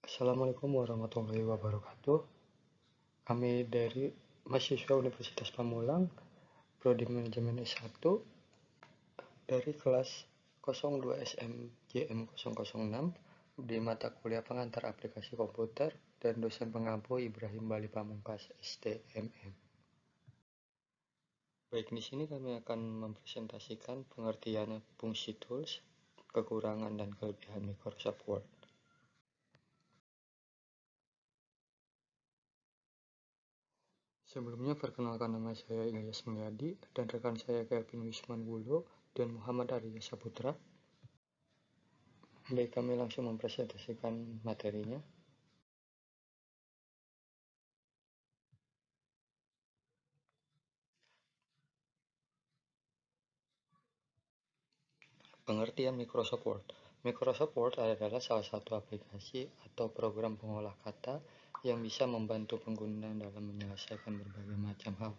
Assalamualaikum warahmatullahi wabarakatuh. Kami dari mahasiswa Universitas Pamulang, Prodi Manajemen S1 dari kelas 02 SMJM 006 di mata kuliah pengantar aplikasi komputer dan dosen pengampu Ibrahim Bali Pamungkas STMM. Baik, di sini kami akan mempresentasikan pengertian fungsi tools, kekurangan dan kelebihan Microsoft Word. Sebelumnya, perkenalkan, nama saya Ilyas Mulyadi dan rekan saya Kevin Wisman Gulo dan Muhammad Arya Saputra. Baik, kami langsung mempresentasikan materinya. Pengertian Microsoft Word. Microsoft Word adalah salah satu aplikasi atau program pengolah kata yang bisa membantu pengguna dalam menyelesaikan berbagai macam hal.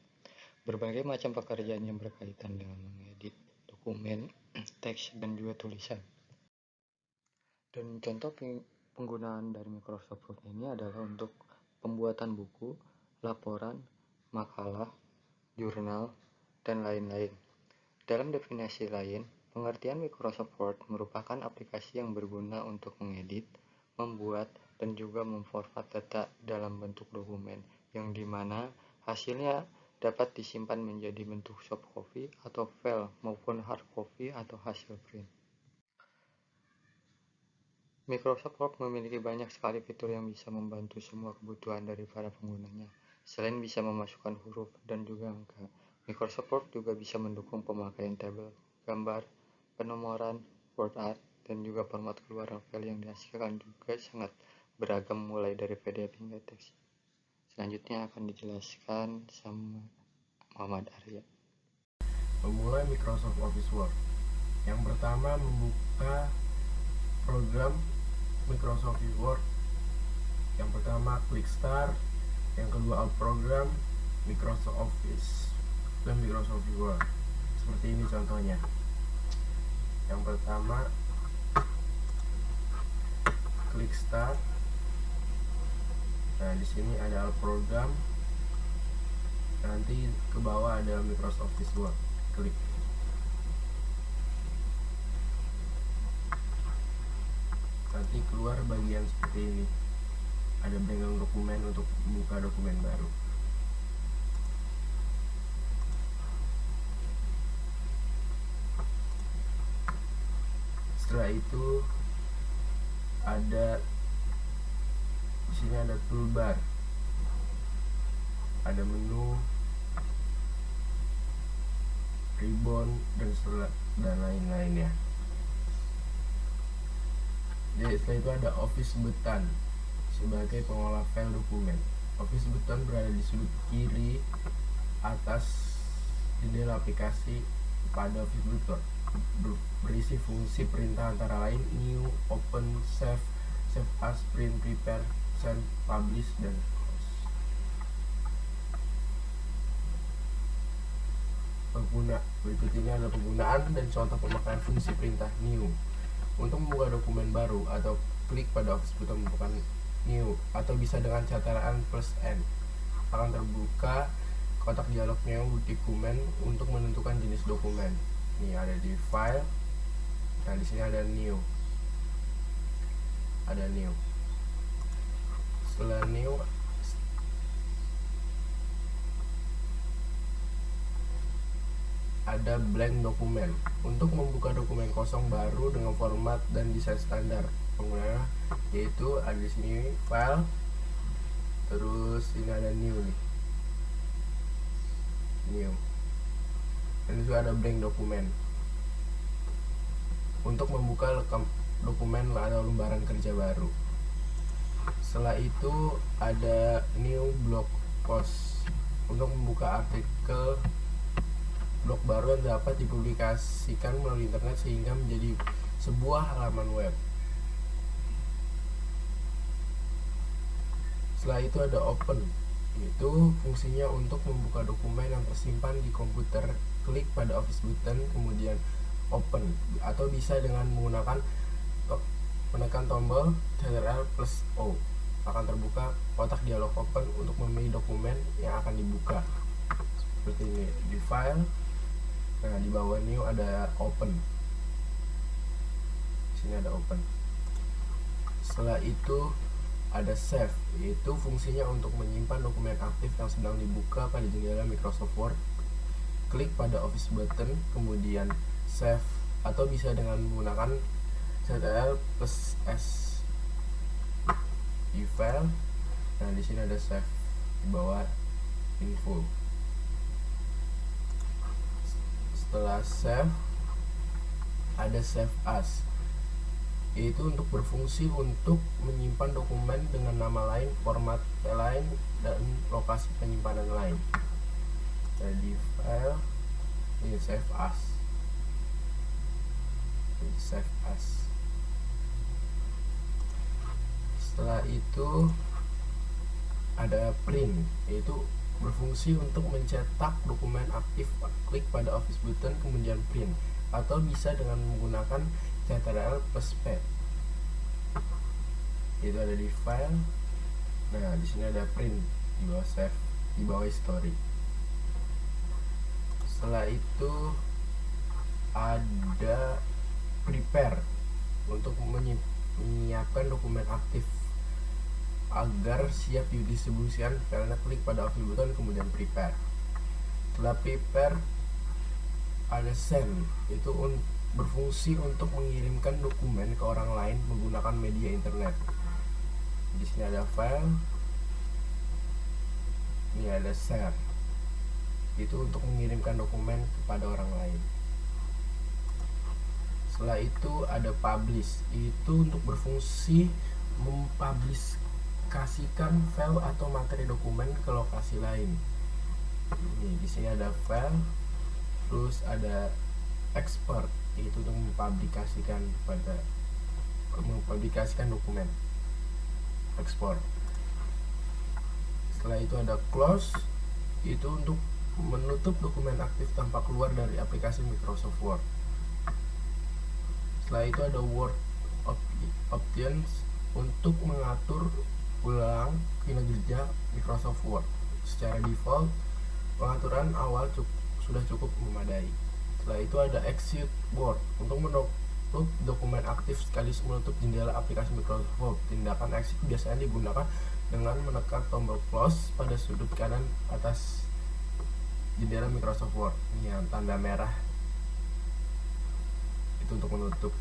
Berbagai macam pekerjaan yang berkaitan dengan mengedit dokumen, teks, dan juga tulisan. Dan contoh penggunaan dari Microsoft Word ini adalah untuk pembuatan buku, laporan, makalah, jurnal, dan lain-lain. Dalam definisi lain, pengertian Microsoft Word merupakan aplikasi yang berguna untuk mengedit, membuat, dan juga memformat data dalam bentuk dokumen, yang dimana hasilnya dapat disimpan menjadi bentuk soft copy atau file maupun hard copy atau hasil print. Microsoft Word memiliki banyak sekali fitur yang bisa membantu semua kebutuhan dari para penggunanya. Selain bisa memasukkan huruf dan juga angka, Microsoft Word juga bisa mendukung pemakaian tabel, gambar, penomoran, word art, dan juga format keluaran file yang dihasilkan juga sangat beragam mulai dari PDF hingga teks. Selanjutnya akan dijelaskan sama Muhammad Arya. Memulai Microsoft Office Word. Yang pertama, membuka program Microsoft Word. Yang pertama, klik Start. Yang kedua, Alt Program, Microsoft Office dan Microsoft Word. Seperti ini contohnya. Yang pertama, klik Start. Nah, di sini ada Alt Program. Nanti ke bawah ada Microsoft Office Word. Klik. Nanti keluar bagian seperti ini. Ada background dokumen untuk membuka dokumen baru. Setelah itu ada di sini ada toolbar, ada menu, ribbon, dan lain-lainnya. Jadi setelah itu ada Office button sebagai pengolah file dokumen. Office button berada di sudut kiri atas jendela aplikasi pada Office button, berisi fungsi perintah antara lain new, open, save, save as, print, prepare, send, publish, dan close. Pengguna. Berikut ini adalah penggunaan dan contoh pemakaian fungsi perintah new. Untuk membuka dokumen baru, atau klik pada Office button membuka new, atau bisa dengan catatan +N. Akan terbuka kotak dialog new dokumen untuk menentukan jenis dokumen. Ini ada di file. Nah, di sini ada new. Ada new. Setelah new, ada blank dokumen. Untuk membuka dokumen kosong baru dengan format dan desain standar pengguna, yaitu ada di sini file, terus ini ada new nih, new, dan juga ada blank dokumen. Untuk membuka dokumen atau lembaran kerja baru. Setelah itu ada new blog post untuk membuka artikel blog baru yang dapat dipublikasikan melalui internet sehingga menjadi sebuah halaman web. Setelah itu ada open, yaitu fungsinya untuk membuka dokumen yang tersimpan di komputer. Klik pada Office button kemudian open, atau bisa dengan menggunakan menekan menekan tombol Ctrl plus O, akan terbuka kotak dialog open untuk memilih dokumen yang akan dibuka. Seperti ini di file. Nah, di bawah new ada open. Di sini ada open. Setelah itu ada save, yaitu fungsinya untuk menyimpan dokumen aktif yang sedang dibuka pada jendela Microsoft Word. Klik pada Office button, kemudian save, atau bisa dengan menggunakan Ctrl plus S di file. Nah, di sini ada save di bawah info. Setelah save ada save as, yaitu untuk berfungsi untuk menyimpan dokumen dengan nama lain, format lain, dan lokasi penyimpanan lain. Jadi file ini save as, save as. Setelah itu ada print, yaitu berfungsi untuk mencetak dokumen aktif. Klik pada Office button kemudian print, atau bisa dengan menggunakan Ctrl plus P. Itu ada di file. Nah, di sini ada print di bawah save, di bawah history. Setelah itu ada prepare untuk menyiapkan dokumen aktif agar siap didistribusikan. Karena klik pada Office button kemudian prepare. Setelah prepare ada send, itu berfungsi untuk mengirimkan dokumen ke orang lain menggunakan media internet. Di sini ada file, ini ada share, itu untuk mengirimkan dokumen kepada orang lain. Setelah itu ada publish, itu untuk berfungsi mempublikasikan file atau materi dokumen ke lokasi lain. Ini di sini ada file, terus ada export, itu untuk mempublikasikan dokumen, ekspor. Setelah itu ada close, itu untuk menutup dokumen aktif tanpa keluar dari aplikasi Microsoft Word. Setelah itu ada Word options untuk mengatur ulang kinerja Microsoft Word. Secara default pengaturan awal sudah cukup memadai. Setelah itu ada exit Word untuk menutup dokumen aktif sekaligus menutup jendela aplikasi Microsoft Word. Tindakan exit biasanya digunakan dengan menekan tombol close pada sudut kanan atas jendela Microsoft Word. Ini yang tanda merah, itu untuk menutup.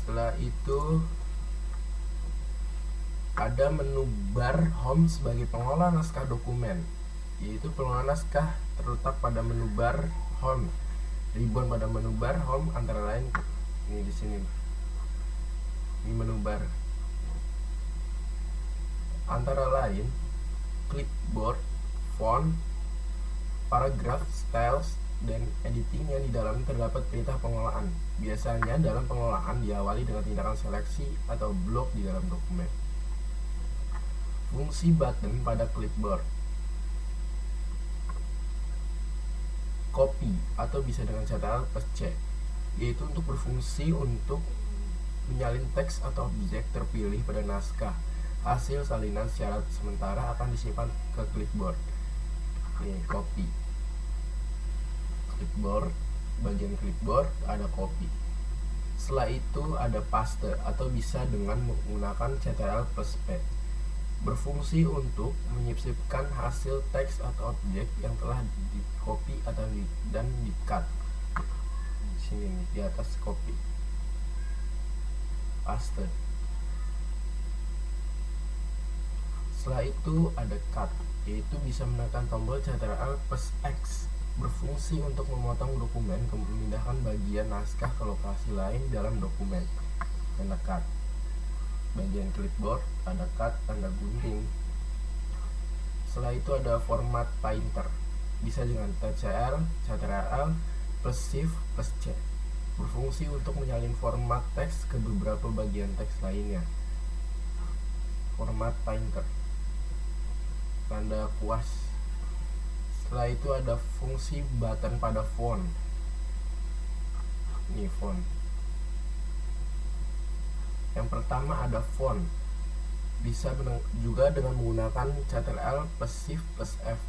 Setelah itu ada menu bar home sebagai pengolah naskah dokumen, yaitu pengolah naskah terletak pada menu bar home. Ribbon pada menu bar home antara lain ini di sini. Ini menu bar. Antara lain clipboard, font, paragraph, styles, dan editing yang di dalamnya terdapat perintah pengolahan. Biasanya dalam pengolahan diawali dengan tindakan seleksi atau blok di dalam dokumen. Fungsi button pada clipboard. Copy atau bisa dengan Ctrl plus C, yaitu untuk berfungsi untuk menyalin teks atau objek terpilih pada naskah. Hasil salinan secara sementara akan disimpan ke clipboard. Ini copy. Clipboard, bagian clipboard ada copy. Setelah itu ada paste atau bisa dengan menggunakan Ctrl plus P. Berfungsi untuk menyisipkan hasil teks atau objek yang telah di copy atau dan di cut. Di sini nih, di atas copy. Paste. Setelah itu ada cut, yaitu bisa menekan tombol Ctrl plus X. Berfungsi untuk memotong dokumen, memindahkan bagian naskah ke lokasi lain dalam dokumen. Tanda cut. Bagian clipboard ada cut, tanda gunting. Setelah itu ada format painter, bisa dengan Ctrl plus Shift plus C. Berfungsi untuk menyalin format teks ke beberapa bagian teks lainnya. Format painter, tanda kuas. Setelah itu ada fungsi button pada font. Ini Ini font. Yang pertama ada font. Bisa juga dengan menggunakan Ctrl plus Shift plus F.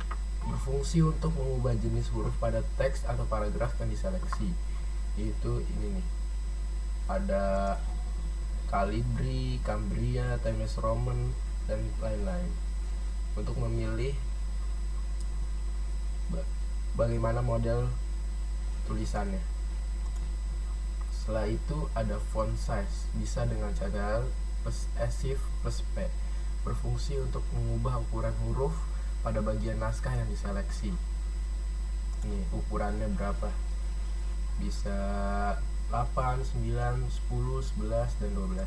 Berfungsi untuk mengubah jenis huruf pada teks atau paragraf yang diseleksi. Yaitu ini nih. Ada Calibri, Cambria, Times Roman, dan lain-lain. Untuk memilih bagaimana model tulisannya. Setelah itu ada font size, bisa dengan Ctrl plus Shift plus P. Berfungsi untuk mengubah ukuran huruf pada bagian naskah yang diseleksi. Nih ukurannya berapa, bisa 8, 9, 10, 11, dan 12,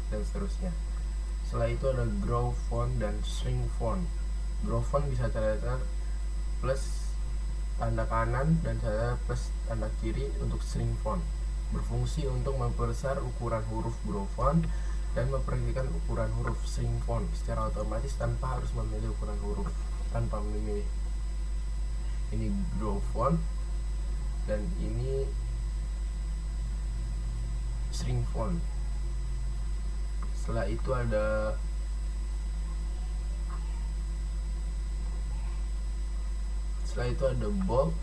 dan seterusnya. Setelah itu ada grow font dan shrink font. Grow font bisa Ctrl plus tanda kanan dan Ctrl plus tanda kiri untuk shrink font. Berfungsi untuk memperbesar ukuran huruf grow font dan memperhatikan ukuran huruf shrink font secara otomatis tanpa harus memilih ukuran huruf, tanpa memilih. Ini grow font dan ini shrink font. Setelah itu ada bold.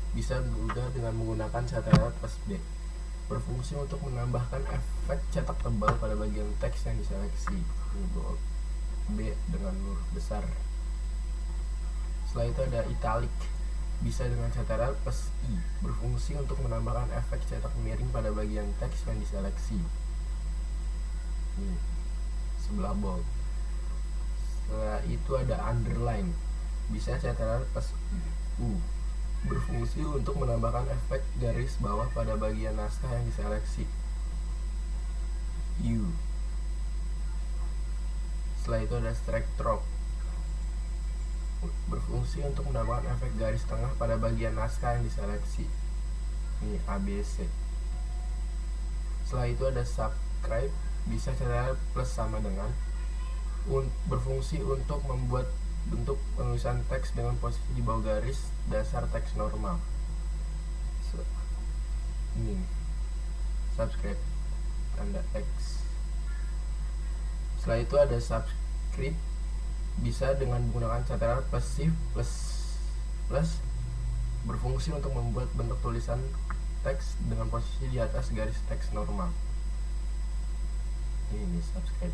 Bisa juga dengan menggunakan Ctrl plus B. Berfungsi untuk menambahkan efek cetak tebal pada bagian teks yang diseleksi. Ini bold, B dengan huruf besar. Setelah itu ada italic. Bisa dengan Ctrl plus I. Berfungsi untuk menambahkan efek cetak miring pada bagian teks yang diseleksi. Ini sebelah bold. Setelah itu ada underline. Bisa Ctrl plus U. Berfungsi untuk menambahkan efek garis bawah pada bagian naskah yang diseleksi. U. Setelah itu ada strike through. Berfungsi untuk menambahkan efek garis tengah pada bagian naskah yang diseleksi. Ini ABC. Setelah itu ada subscribe. Bisa Ctrl plus sama dengan. Berfungsi untuk membuat bentuk penulisan teks dengan posisi di bawah garis dasar teks normal. Ini subscribe, tanda X. Setelah itu ada subscript. Bisa dengan menggunakan Ctrl plus Shift plus. Berfungsi untuk membuat bentuk tulisan teks dengan posisi di atas garis teks normal. Ini subscribe.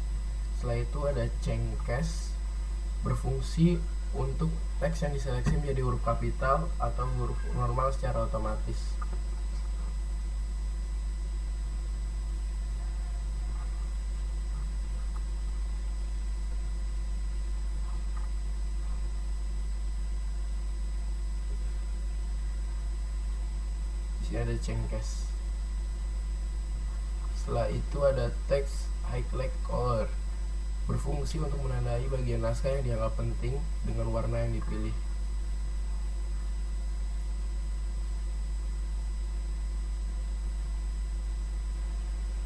Setelah itu ada change case. Berfungsi untuk teks yang diseleksi menjadi huruf kapital atau huruf normal secara otomatis. Di sini ada change case. Setelah itu ada text highlight color. Berfungsi untuk menandai bagian naskah yang dianggap penting dengan warna yang dipilih.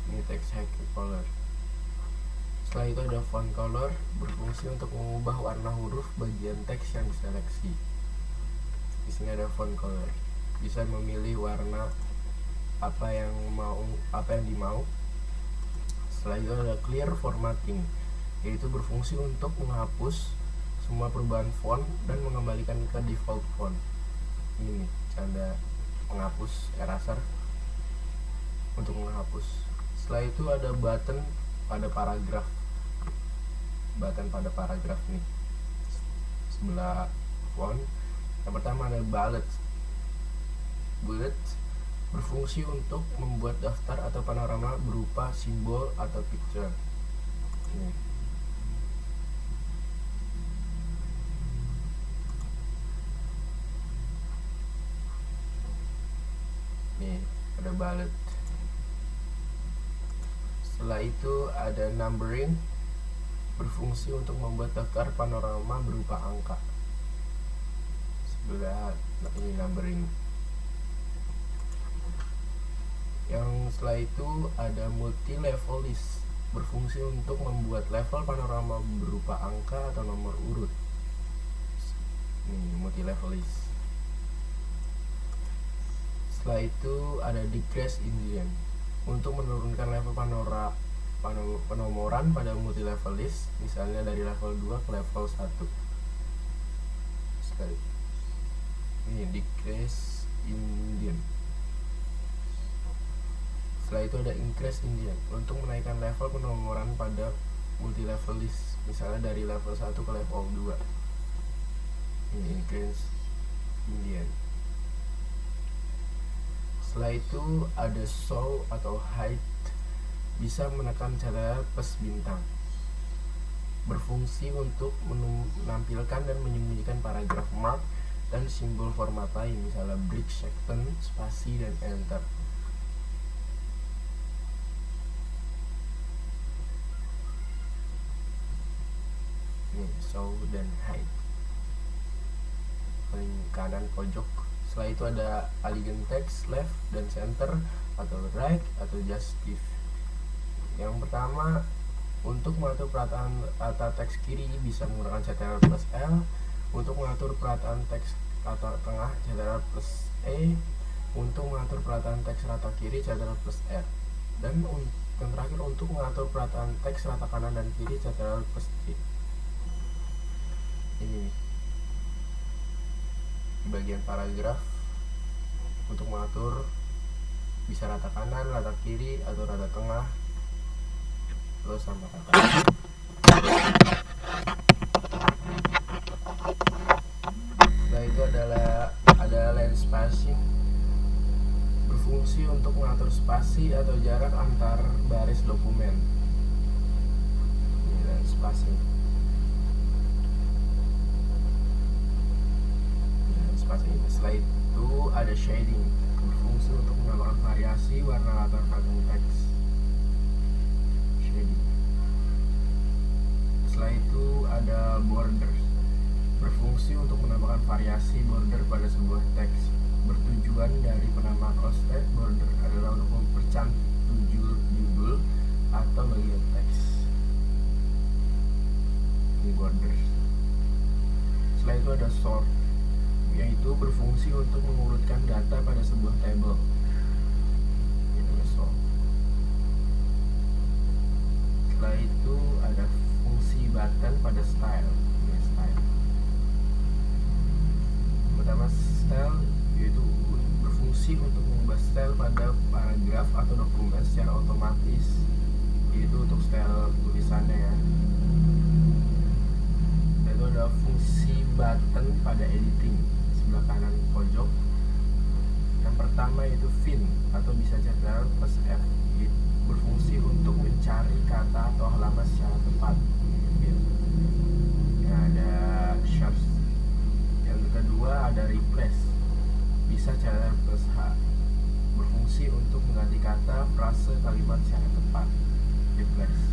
Ini text highlight color. Setelah itu ada font color. Berfungsi untuk mengubah warna huruf bagian teks yang diseleksi. Di sini ada font color. Bisa memilih warna apa yang dimau. Setelah itu ada clear formatting, yaitu berfungsi untuk menghapus semua perubahan font dan mengembalikan ke default font. Ini nih, tanda menghapus, eraser untuk menghapus. Setelah itu ada button pada paragraf. Button pada paragraf nih, sebelah font. Yang pertama ada bullet. Berfungsi untuk membuat daftar atau panorama berupa simbol atau picture. Ini. Nih, ada bullet. Setelah itu ada numbering. Berfungsi untuk membuat daftar panorama berupa angka. Sebelah ini numbering. Yang setelah itu ada multi level list. Berfungsi untuk membuat level panorama berupa angka atau nomor urut. Ini multi level list. Setelah itu ada decrease indian untuk menurunkan level penomoran pada multi level list, misalnya dari level 2 ke level 1. Sekali ini decrease indian. Setelah itu ada increase indian untuk menaikkan level penomoran pada multi level list, misalnya dari level 1 ke level 2. Ini increase indian. Setelah itu ada show atau hide, bisa menekan catatan plus bintang, berfungsi untuk menampilkan dan menyembunyikan paragraf mark dan simbol format lain, misalnya break, section, spasi, dan enter. Ini show dan hide paling kanan pojok. Setelah itu ada align text left dan center, atau right atau justif. Yang pertama, untuk mengatur perataan rata teks kiri bisa menggunakan Ctrl plus L. Untuk mengatur perataan teks rata tengah, Ctrl plus E. Untuk mengatur perataan teks rata kiri, Ctrl plus R. Dan yang terakhir, untuk mengatur perataan teks rata kanan dan kiri, Ctrl plus C. Ini di bagian paragraf, untuk mengatur bisa rata kanan, rata kiri, atau rata tengah, terus sama rata. Setelah itu ada line spacing, berfungsi untuk mengatur spasi atau jarak antar baris dokumen. Ini line spacing. Setelah itu ada shading, berfungsi untuk menambahkan variasi warna latar belakang teks. Shading. Setelah itu ada border, berfungsi untuk menambahkan variasi border pada sebuah teks. Bertujuan dari penambah crosstab border adalah untuk mempercantik judul atau bagian teks. Ini border. Setelah itu ada sort, yaitu berfungsi untuk mengurutkan data pada sebuah table. Itu sort. Setelah itu ada fungsi button pada style. Ini style. Pertama, style yaitu berfungsi untuk mengubah style pada paragraf atau dokumen secara otomatis, yaitu untuk style tulisannya ya. Itu ada fungsi button pada editing, sebelah kanan pojok. Yang pertama itu fin, atau bisa Ctrl plus F, berfungsi untuk mencari kata atau halaman secara tepat. Nah, ada sharp. Yang kedua ada replace, bisa Ctrl plus H, berfungsi untuk mengganti kata, frase, kalimat secara tepat. Replace.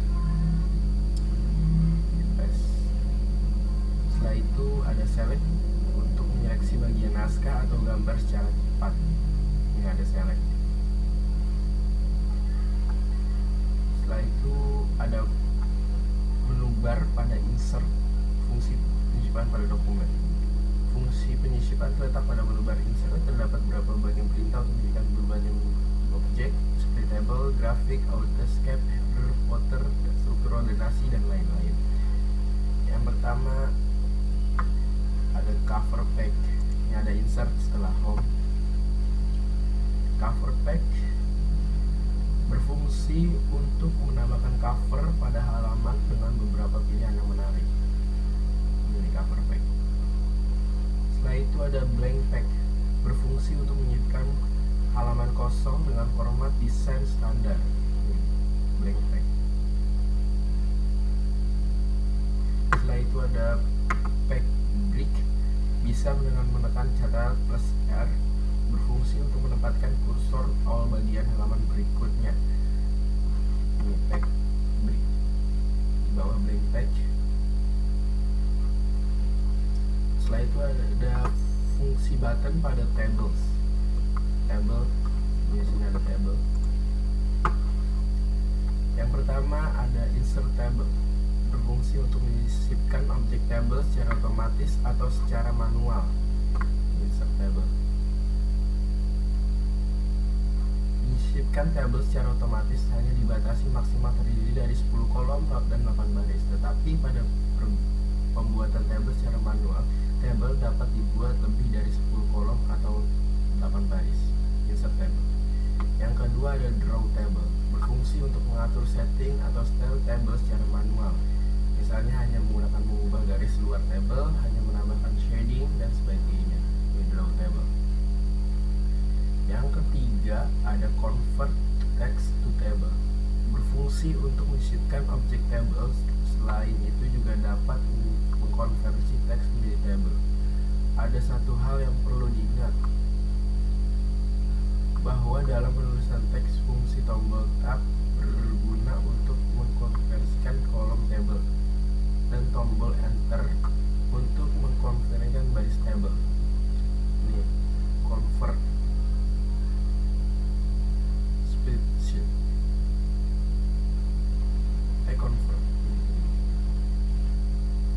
Setelah itu ada select, untuk menyeleksi bagian naskah atau gambar secara cepat. Ini ada select. Setelah itu ada menubar pada insert, fungsi penyisipan pada dokumen. Fungsi penyisipan terletak pada menubar insert. Terdapat beberapa bagian perintah untuk menjadikan berbagai objek seperti table, grafik, autoscape, header, footer, struktur ordenasi, dan lain-lain. Yang pertama ada cover page. Ini ada insert setelah home. Cover page berfungsi untuk menambahkan cover pada halaman dengan beberapa pilihan yang menarik. Ini cover page. Setelah itu ada blank page, berfungsi untuk menyisipkan halaman kosong dengan format desain standar. Ini blank page. Setelah itu ada page break, bisa dengan menekan Ctrl plus R, berfungsi untuk menempatkan kursor awal bagian halaman berikutnya. Ini page break di bawah blank page. Setelah itu ada fungsi button pada tables. Table, biasanya ada table. Yang pertama ada insert table, berfungsi untuk menyisipkan objek table secara otomatis atau secara manual. Insert table. Menyisipkan tabel secara otomatis hanya dibatasi maksimal terdiri dari 10 kolom dan 8 baris. Tetapi pada pembuatan tabel secara manual, tabel dapat dibuat lebih dari 10 kolom atau 8 baris. Insert table. Yang kedua ada draw table, berfungsi untuk mengatur setting atau style table secara manual. Misalnya hanya menggunakan mengubah garis luar table, hanya menambahkan shading dan sebagainya. Ini draw table. Yang ketiga ada convert text to table, berfungsi untuk menyisipkan objek table. Selain itu juga dapat mengkonversi teks menjadi table. Ada satu hal yang perlu diingat, bahwa dalam penulisan teks fungsi tombol tab berguna untuk mengkonversikan kolom table dan tombol enter untuk mengkonversikan baris table. Ini convert spreadsheet, convert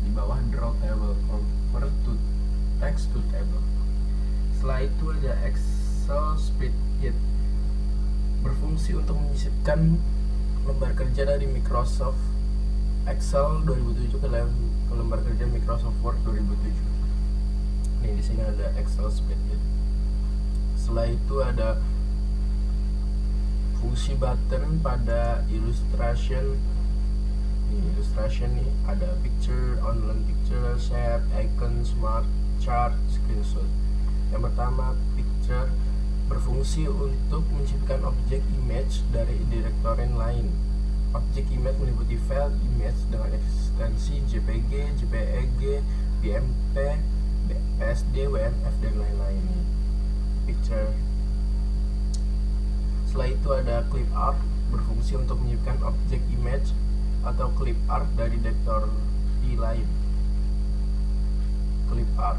di bawah draw table, convert to text to table. Setelah itu ada Excel spreadsheet, berfungsi untuk menyisipkan lembar kerja dari Microsoft Excel 2007 ke lembar kerja Microsoft Word 2007. Nih di sini ada Excel spreadsheet. Setelah itu ada fungsi button pada illustration. Illustration nih ada picture, online picture, shape, icon, smart chart, screenshot. Yang pertama picture, berfungsi untuk menciptakan objek image dari direktory lain. Objek image meliputi file image dengan ekstensi JPG, JPEG, BMP, PSD, WMF dan lain-lain. Picture. Setelah itu ada clip art, berfungsi untuk menyimpan objek image atau clip art dari direktory lain. Clip art.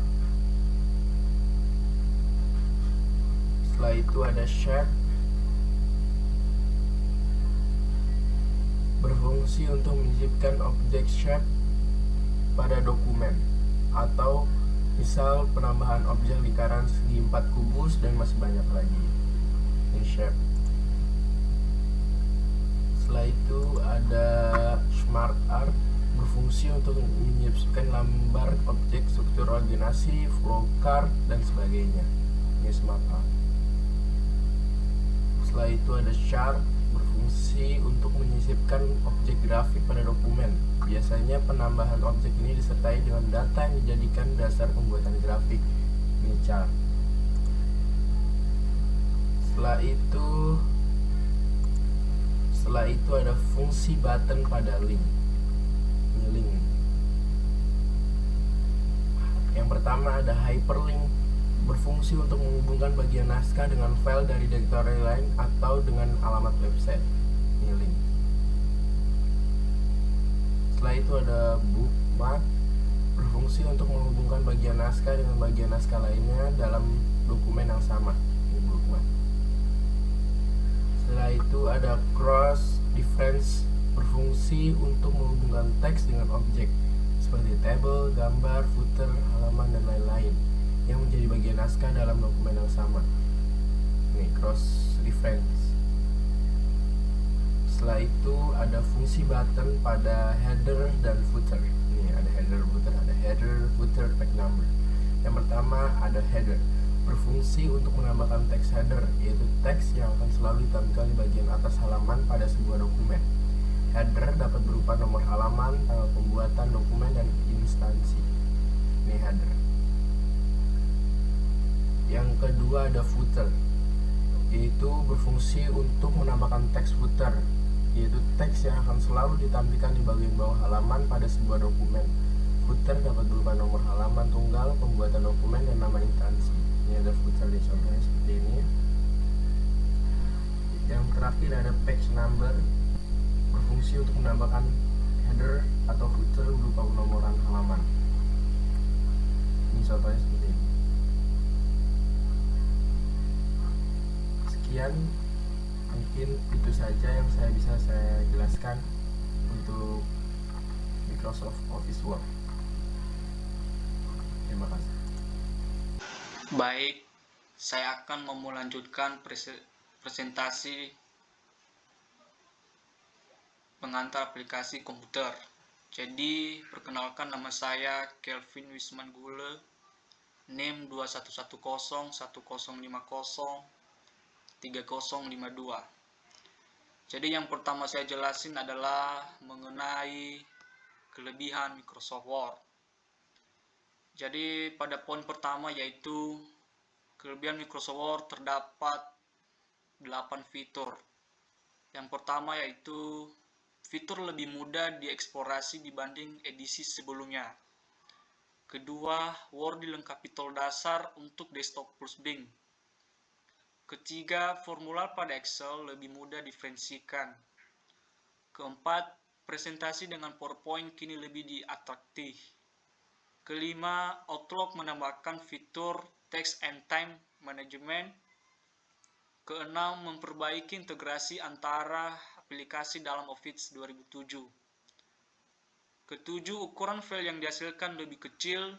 Setelah itu ada shape, berfungsi untuk menyimpan objek shape pada dokumen, atau misal penambahan objek lingkaran segi 4 kubus dan masih banyak lagi. Ini shape. Setelah itu ada smart art, berfungsi untuk menyisipkan gambar, objek, struktur organisasi, flowchart dan sebagainya. Ini smart art. Setelah itu ada chart, berfungsi untuk menyisipkan objek grafik pada dokumen. Biasanya penambahan objek ini disertai dengan data yang dijadikan dasar pembuatan grafik. Ini chart. Setelah itu ada fungsi button pada link. Ini link. Yang pertama ada hyperlink, berfungsi untuk menghubungkan bagian naskah dengan file dari direktory lain atau dengan alamat website. Ini link. Setelah itu ada bookmark, berfungsi untuk menghubungkan bagian naskah dengan bagian naskah lainnya dalam dokumen yang sama. Ini bookmark. Setelah itu ada cross reference, berfungsi untuk menghubungkan teks dengan objek seperti table, gambar, footer, halaman dan lain-lain yang menjadi bagian naskah dalam dokumen yang sama. Ini cross reference. Setelah itu ada fungsi button pada header dan footer. Ini ada header, footer, tag number. Yang pertama ada header, berfungsi untuk menambahkan teks header, yaitu teks yang akan selalu ditampilkan di bagian atas halaman pada sebuah dokumen. Header dapat berupa nomor halaman, tanggal pembuatan dokumen, dan instansi. Ini header. Yang kedua ada footer, yaitu berfungsi untuk menambahkan teks footer, yaitu teks yang akan selalu ditampilkan di bagian bawah halaman pada sebuah dokumen. Footer dapat berupa nomor halaman tunggal, pembuatan dokumen, dan nama instansi. Ini ada footer di contohnya seperti ini. Yang terakhir ada page number, berfungsi untuk menambahkan header atau footer berupa penomoran halaman. Ini contohnya seperti ini. Sekian, mungkin itu saja yang bisa saya jelaskan untuk Microsoft Office Word. Terima kasih. Baik, saya akan melanjutkan presentasi pengantar aplikasi komputer. Jadi, perkenalkan, nama saya Kelvin Wisman Gule, NIM 211010503052. Jadi yang pertama saya jelasin adalah mengenai kelebihan Microsoft Word. Jadi pada poin pertama yaitu kelebihan Microsoft Word terdapat 8 fitur. Yang pertama yaitu fitur lebih mudah dieksplorasi dibanding edisi sebelumnya. Kedua, Word dilengkapi tool dasar untuk desktop plus Bing. Ketiga, formular pada Excel lebih mudah diferensikan. Keempat, presentasi dengan PowerPoint kini lebih atraktif. Kelima, Outlook menambahkan fitur Text and Time Management. Keenam, memperbaiki integrasi antara aplikasi dalam Office 2007. Ketujuh, ukuran file yang dihasilkan lebih kecil.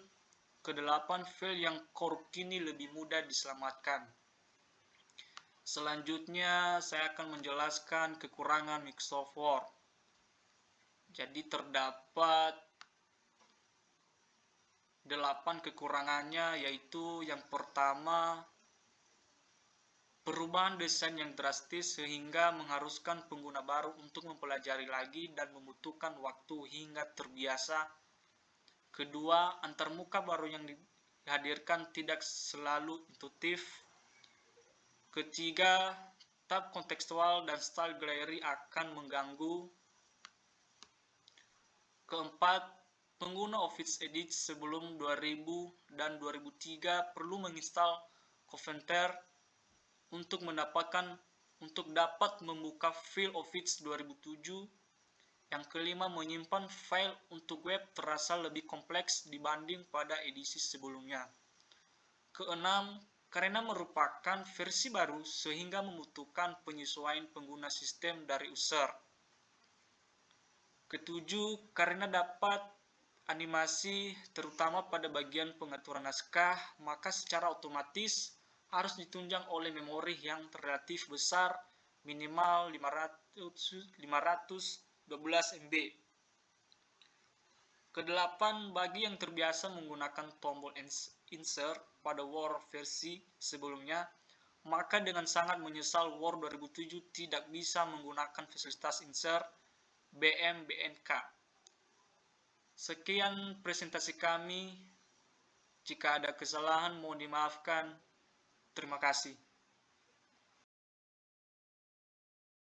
Kedelapan, file yang korup kini lebih mudah diselamatkan. Selanjutnya, saya akan menjelaskan kekurangan Microsoft Word. Jadi terdapat 8 kekurangannya, yaitu yang pertama, perubahan desain yang drastis sehingga mengharuskan pengguna baru untuk mempelajari lagi dan membutuhkan waktu hingga terbiasa. Kedua, antarmuka baru yang dihadirkan tidak selalu intuitif. Ketiga, tab kontekstual dan style gallery akan mengganggu. Keempat, pengguna Office Edit sebelum 2000 dan 2003 perlu menginstal Covenant untuk dapat membuka file Office 2007. Yang kelima, menyimpan file untuk web terasa lebih kompleks dibanding pada edisi sebelumnya. Keenam, karena merupakan versi baru sehingga membutuhkan penyesuaian pengguna sistem dari user. Ketujuh, karena dapat animasi terutama pada bagian pengaturan naskah, maka secara otomatis harus ditunjang oleh memori yang relatif besar, minimal 512 MB. Kedelapan, bagi yang terbiasa menggunakan tombol insert pada Word versi sebelumnya, maka dengan sangat menyesal Word 2007 tidak bisa menggunakan fasilitas insert BMBNK. Sekian presentasi kami. Jika ada kesalahan mohon dimaafkan. Terima kasih.